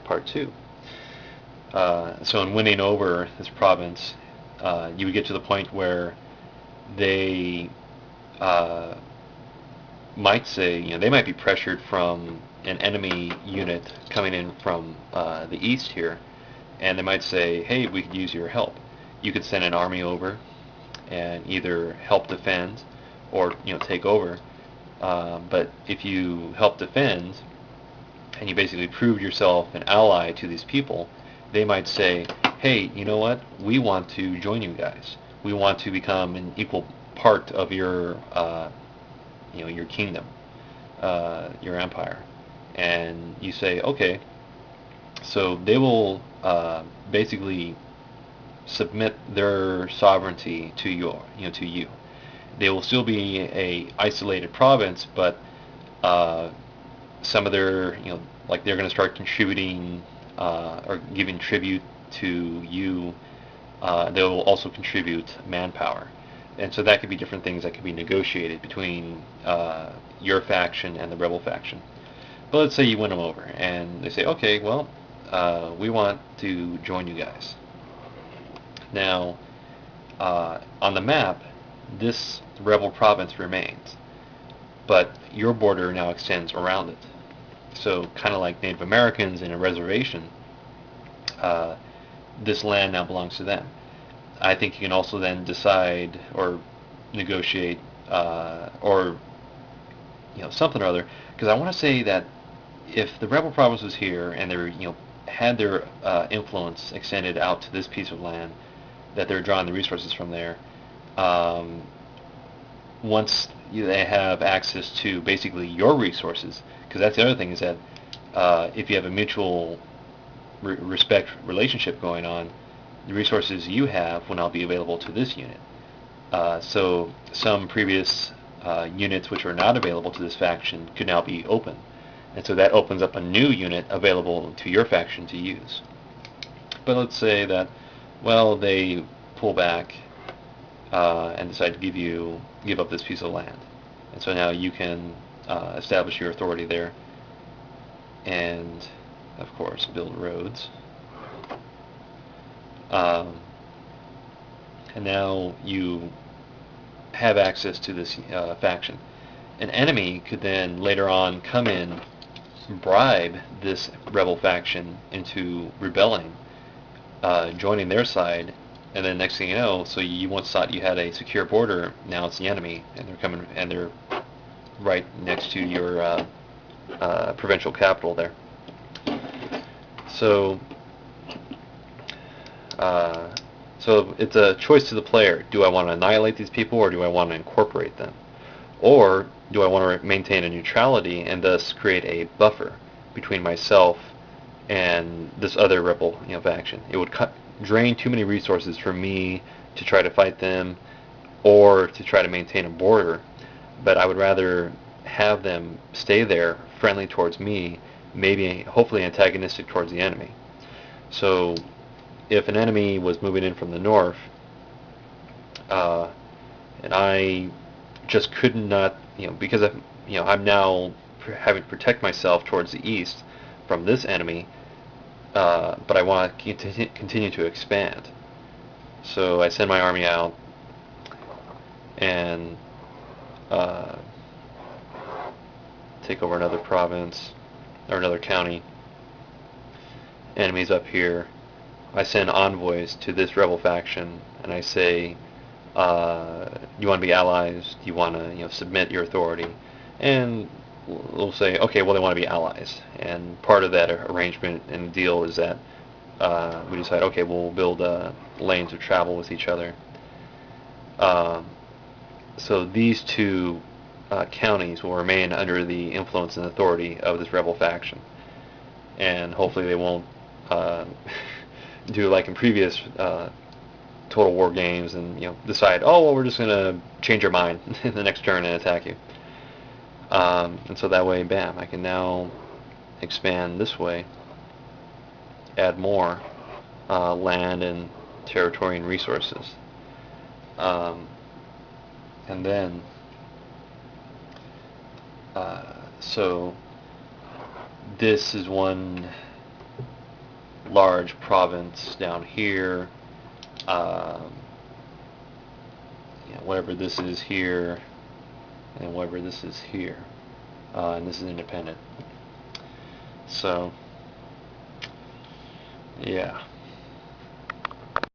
part 2. So in winning over this province, you would get to the point where they uh, might say, they might be pressured from an enemy unit coming in from the east here, and they might say, hey, we could use your help. You could send an army over and either help defend or take over. But if you help defend and you basically proved yourself an ally to these people, they might say, hey, you know what? We want to join you guys. We want to become an equal part of your kingdom, your empire. And you say, okay. So they will basically submit their sovereignty to to you. They will still be a isolated province, but some of their, like they're going to start contributing or giving tribute to you. They will also contribute manpower, and so that could be different things that could be negotiated between your faction and the rebel faction. But let's say you win them over, and they say, okay, well, we want to join you guys. Now, on the map, this rebel province remains, but your border now extends around it. So kind of like Native Americans in a reservation, this land now belongs to them. I think you can also then decide or negotiate or something or other, because I want to say that if the rebel province was here and they had their influence extended out to this piece of land, that they're drawing the resources from there. Once they have access to basically your resources, because that's the other thing is that if you have a mutual respect relationship going on, the resources you have will now be available to this unit. So some previous units which are not available to this faction could now be open. And so that opens up a new unit available to your faction to use. But let's say that, well, they pull back and decide to give up this piece of land. And so now you can establish your authority there and, of course, build roads. And now you have access to this faction. An enemy could then later on come in, bribe this rebel faction into rebelling, joining their side, and then next thing you know, so you once thought you had a secure border, now it's the enemy, and they're coming, and they're right next to your provincial capital there. So it's a choice to the player. Do I want to annihilate these people, or do I want to incorporate them? Or do I want to maintain a neutrality and thus create a buffer between myself and this other rebel faction? It would drain too many resources for me to try to fight them or to try to maintain a border, but I would rather have them stay there, friendly towards me, maybe hopefully antagonistic towards the enemy. So if an enemy was moving in from the north, and I just could not, because I'm now having to protect myself towards the east from this enemy, but I want to continue to expand. So I send my army out and take over another province or another county. Enemies up here. I send envoys to this rebel faction, and I say, do you want to be allies? Do you want to submit your authority? And we'll say, okay, well, they want to be allies. And part of that arrangement and deal is that we decide, okay, we'll build lanes of travel with each other. So these two counties will remain under the influence and authority of this rebel faction. And hopefully they won't do like in previous Total War games and decide, oh, well, we're just going to change our mind in the next turn and attack you. And so that way, bam, I can now expand this way, add more land and territory and resources. And then, so this is one large province down here, whatever this is here, and whatever this is here, and this is independent. So, yeah.